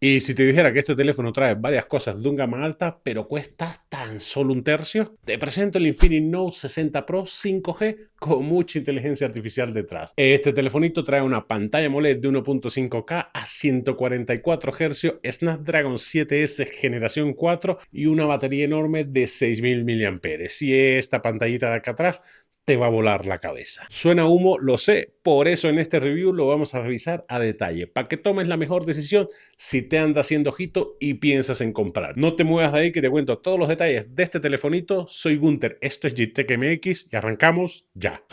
Y si te dijera que este teléfono trae varias cosas de un gama alta, pero cuesta tan solo un tercio, te presento el Infinix Note 60 Pro 5G con mucha inteligencia artificial detrás. Este telefonito trae una pantalla AMOLED de 1.5K a 144 Hz, Snapdragon 7S generación 4 y una batería enorme de 6000 mAh. Y esta pantallita de acá atrás te va a volar la cabeza. Suena humo, lo sé, por eso en este review lo vamos a revisar a detalle, para que tomes la mejor decisión si te anda haciendo ojito y piensas en comprar. No te muevas de ahí que te cuento todos los detalles de este telefonito. Soy Gunter, esto es GTEC MX y arrancamos ya.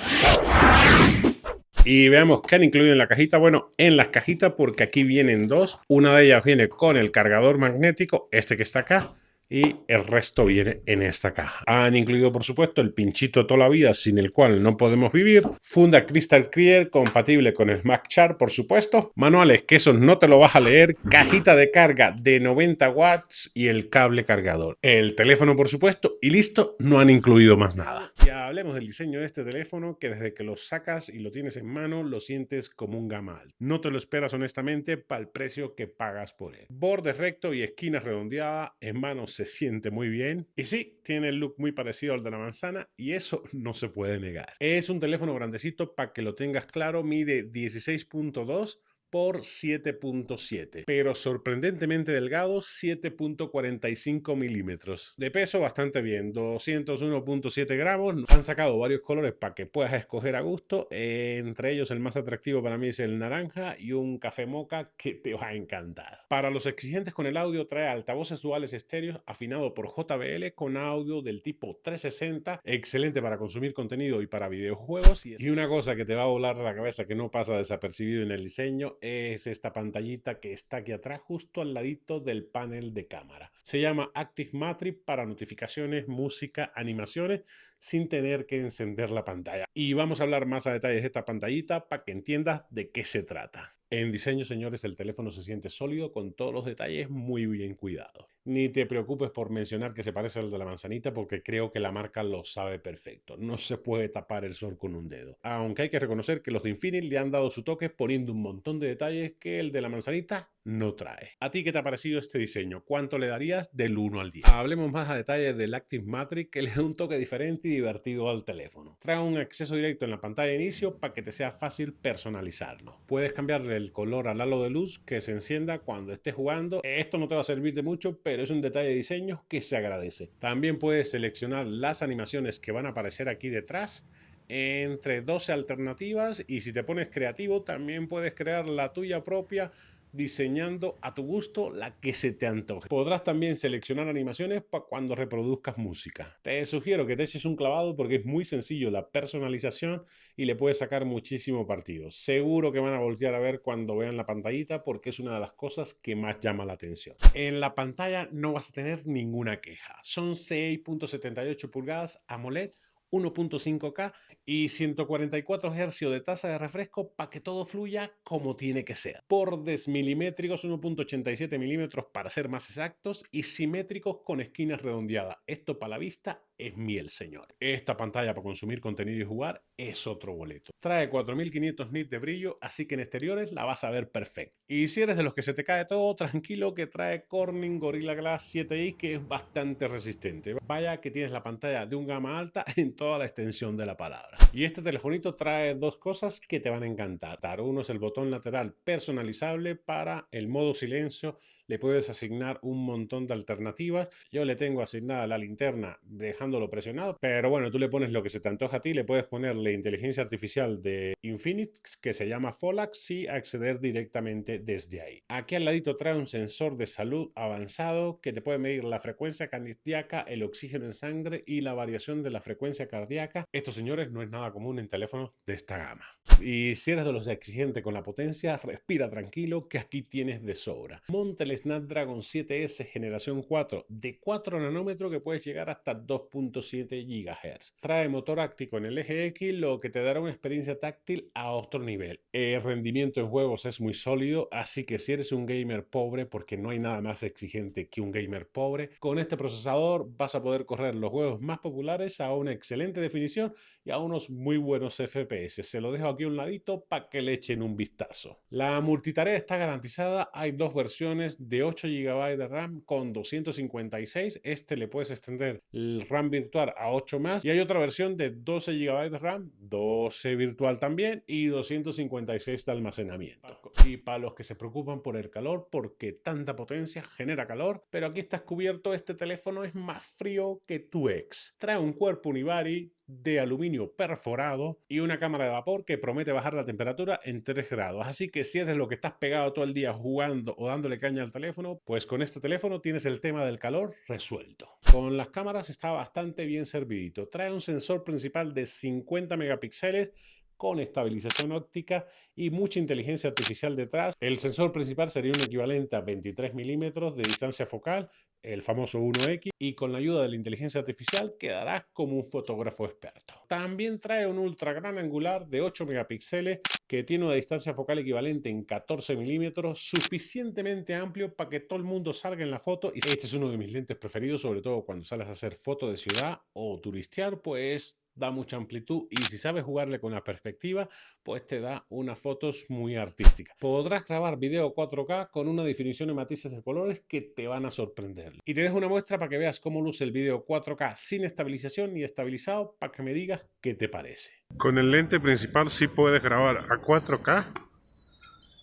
Y veamos qué han incluido en la cajita. Bueno, en las cajitas, porque aquí vienen dos. Una de ellas viene con el cargador magnético, este que está acá, y el resto viene en esta caja. Han incluido, por supuesto, el pinchito toda la vida sin el cual no podemos vivir, funda Crystal Clear compatible con el MagChar, por supuesto, manuales que esos no te lo vas a leer, cajita de carga de 90 watts y el cable cargador. El teléfono, por supuesto, y listo, no han incluido más nada. Ya hablemos del diseño de este teléfono, que desde que lo sacas y lo tienes en mano, lo sientes como un gama alta. No te lo esperas honestamente para el precio que pagas por él. Borde recto y esquinas redondeadas, en mano se siente muy bien. Y sí, tiene el look muy parecido al de la manzana y eso no se puede negar. Es un teléfono grandecito, para que lo tengas claro, mide 16.2 por 7.7, pero sorprendentemente delgado, 7.45 milímetros. De peso bastante bien, 201.7 gramos. Han sacado varios colores para que puedas escoger a gusto. Entre ellos el más atractivo para mí es el naranja y un café moca que te va a encantar. Para los exigentes con el audio, trae altavoces duales estéreos afinado por JBL con audio del tipo 360, excelente para consumir contenido y para videojuegos. Y una cosa que te va a volar la cabeza, que no pasa desapercibido en el diseño, es esta pantallita que está aquí atrás, justo al ladito del panel de cámara. Se llama Active Matrix para notificaciones, música, animaciones, sin tener que encender la pantalla. Y vamos a hablar más a detalles de esta pantallita para que entiendas de qué se trata. En diseño, señores, el teléfono se siente sólido con todos los detalles muy bien cuidados. Ni te preocupes por mencionar que se parece al de la manzanita, porque creo que la marca lo sabe perfecto. No se puede tapar el sol con un dedo. Aunque hay que reconocer que los de Infinix le han dado su toque poniendo un montón de detalles que el de la manzanita no trae. ¿A ti qué te ha parecido este diseño? ¿Cuánto le darías del 1 al 10? Hablemos más a detalle del Active Matrix, que le da un toque diferente y divertido al teléfono. Trae un acceso directo en la pantalla de inicio para que te sea fácil personalizarlo. Puedes cambiarle el color al halo de luz que se encienda cuando estés jugando. Esto no te va a servir de mucho, pero es un detalle de diseño que se agradece. También puedes seleccionar las animaciones que van a aparecer aquí detrás entre 12 alternativas, y si te pones creativo también puedes crear la tuya propia diseñando a tu gusto la que se te antoje. Podrás también seleccionar animaciones para cuando reproduzcas música. Te sugiero que te eches un clavado porque es muy sencillo la personalización y le puedes sacar muchísimo partido. Seguro que van a voltear a ver cuando vean la pantallita, porque es una de las cosas que más llama la atención. En la pantalla no vas a tener ninguna queja. Son 6.78 pulgadas AMOLED, 1.5K y 144 Hz de tasa de refresco para que todo fluya como tiene que ser. Bordes milimétricos, 1.87 milímetros para ser más exactos, y simétricos con esquinas redondeadas. Esto para la vista es miel, señor. Esta pantalla para consumir contenido y jugar es otro boleto. Trae 4500 nits de brillo, así que en exteriores la vas a ver perfecta. Y si eres de los que se te cae todo, tranquilo que trae Corning Gorilla Glass 7i, que es bastante resistente. Vaya que tienes la pantalla de un gama alta en toda la extensión de la palabra. Y este telefonito trae dos cosas que te van a encantar. Uno es el botón lateral personalizable para el modo silencio. Le puedes asignar un montón de alternativas. Yo le tengo asignada la linterna dejándolo presionado, pero bueno, tú le pones lo que se te antoja a ti. Le puedes ponerle inteligencia artificial de Infinix que se llama Folax y acceder directamente desde ahí. Aquí al ladito trae un sensor de salud avanzado que te puede medir la frecuencia cardíaca, el oxígeno en sangre y la variación de la frecuencia cardíaca. Esto, señores, no es nada común en teléfonos de esta gama. Y si eres de los exigentes con la potencia, respira tranquilo que aquí tienes de sobra. Monta el Snapdragon 7S generación 4 de 4 nanómetros que puedes llegar hasta 2.7 GHz. Trae motor áctico en el eje X, lo que te dará una experiencia táctil a otro nivel. El rendimiento en juegos es muy sólido, así que si eres un gamer pobre, porque no hay nada más exigente que un gamer pobre, con este procesador vas a poder correr los juegos más populares a una excelente definición y a unos muy buenos FPS. Se lo dejo aquí a un ladito para que le echen un vistazo. La multitarea está garantizada. Hay dos versiones de 8 GB de RAM con 256. Este le puedes extender el RAM virtual a 8 más. Y hay otra versión de 12 GB de RAM, 12 virtual también y 256 de almacenamiento. Y para los que se preocupan por el calor, porque tanta potencia genera calor, pero aquí estás cubierto, este teléfono es más frío que tu ex. Trae un cuerpo Univari de aluminio perforado y una cámara de vapor que promete bajar la temperatura en 3 grados. Así que si eres lo que estás pegado todo el día jugando o dándole caña al teléfono, pues con este teléfono tienes el tema del calor resuelto. Con las cámaras está bastante bien servidito. Trae un sensor principal de 50 megapíxeles con estabilización óptica y mucha inteligencia artificial detrás. El sensor principal sería un equivalente a 23 milímetros de distancia focal, el famoso 1X, y con la ayuda de la inteligencia artificial quedarás como un fotógrafo experto. También trae un ultra gran angular de 8 megapíxeles que tiene una distancia focal equivalente en 14 milímetros, suficientemente amplio para que todo el mundo salga en la foto. Y este es uno de mis lentes preferidos, sobre todo cuando sales a hacer fotos de ciudad o turistear, pues da mucha amplitud y si sabes jugarle con la perspectiva, pues te da unas fotos muy artísticas. Podrás grabar video 4K con una definición y matices de colores que te van a sorprender. Y te dejo una muestra para que veas cómo luce el video 4K sin estabilización ni estabilizado para que me digas qué te parece. Con el lente principal sí puedes grabar a 4K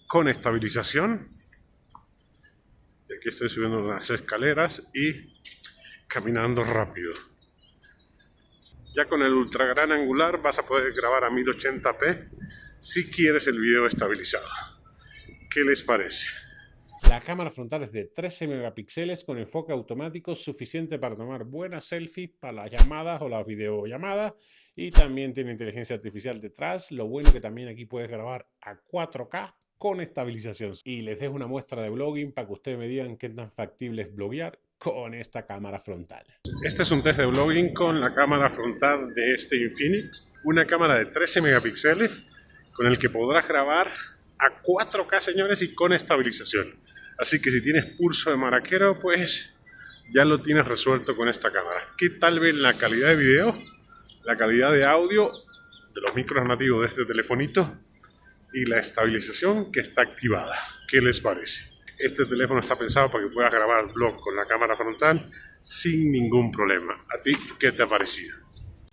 con estabilización. Y aquí estoy subiendo unas escaleras y caminando rápido. Ya con el ultra gran angular vas a poder grabar a 1080p si quieres el video estabilizado. ¿Qué les parece? La cámara frontal es de 13 megapíxeles con enfoque automático suficiente para tomar buenas selfies para las llamadas o las videollamadas y también tiene inteligencia artificial detrás. Lo bueno que también aquí puedes grabar a 4K con estabilización. Y les dejo una muestra de blogging para que ustedes me digan qué tan factible es bloguear con esta cámara frontal. Este es un test de blogging con la cámara frontal de este Infinix, una cámara de 13 megapíxeles con el que podrás grabar a 4K, señores, y con estabilización. Así que si tienes pulso de maraquero, pues ya lo tienes resuelto con esta cámara. ¿Qué tal ven la calidad de video, la calidad de audio de los micros nativos de este telefonito y la estabilización que está activada? ¿Qué les parece? Este teléfono está pensado para que puedas grabar vlog con la cámara frontal sin ningún problema. ¿A ti qué te ha parecido?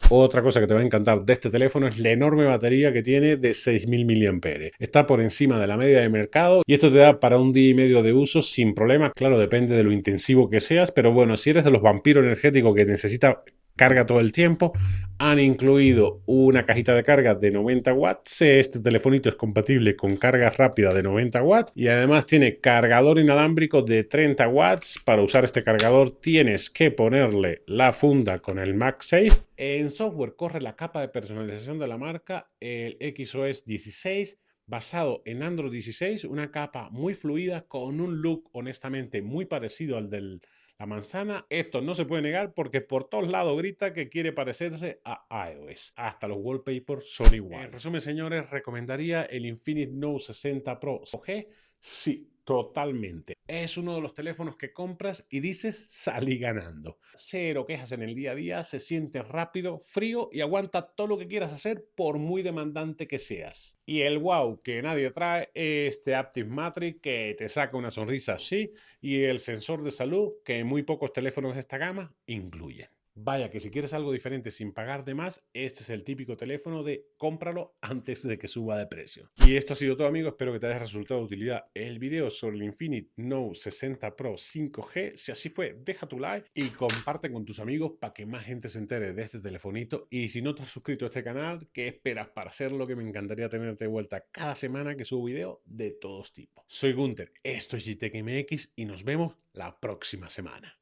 Otra cosa que te va a encantar de este teléfono es la enorme batería que tiene de 6000 mAh. Está por encima de la media de mercado y esto te da para un día y medio de uso sin problemas. Claro, depende de lo intensivo que seas, pero bueno, si eres de los vampiros energéticos que necesita carga todo el tiempo, han incluido una cajita de carga de 90 watts. Este telefonito es compatible con carga rápida de 90 watts y además tiene cargador inalámbrico de 30 watts. Para usar este cargador tienes que ponerle la funda con el MagSafe. En software corre la capa de personalización de la marca, el XOS 16, basado en Android 16, una capa muy fluida con un look honestamente muy parecido al del la manzana. Esto no se puede negar porque por todos lados grita que quiere parecerse a iOS. Hasta los wallpapers son iguales. En resumen, señores, recomendaría el Infinix Note 60 Pro 5G. Sí, totalmente. Es uno de los teléfonos que compras y dices salí ganando. Cero quejas en el día a día, se siente rápido, frío y aguanta todo lo que quieras hacer por muy demandante que seas. Y el wow que nadie trae es este Aptiv Matrix que te saca una sonrisa así y el sensor de salud que muy pocos teléfonos de esta gama incluyen. Vaya que si quieres algo diferente sin pagar de más, este es el típico teléfono de cómpralo antes de que suba de precio. Y esto ha sido todo, amigos. Espero que te haya resultado de utilidad el video sobre el Infinix Note 60 Pro 5G. Si así fue, deja tu like y comparte con tus amigos para que más gente se entere de este telefonito. Y si no te has suscrito a este canal, ¿qué esperas para hacerlo? Que me encantaría tenerte de vuelta cada semana que subo video de todos tipos. Soy Gunter, esto es GTEC MX y nos vemos la próxima semana.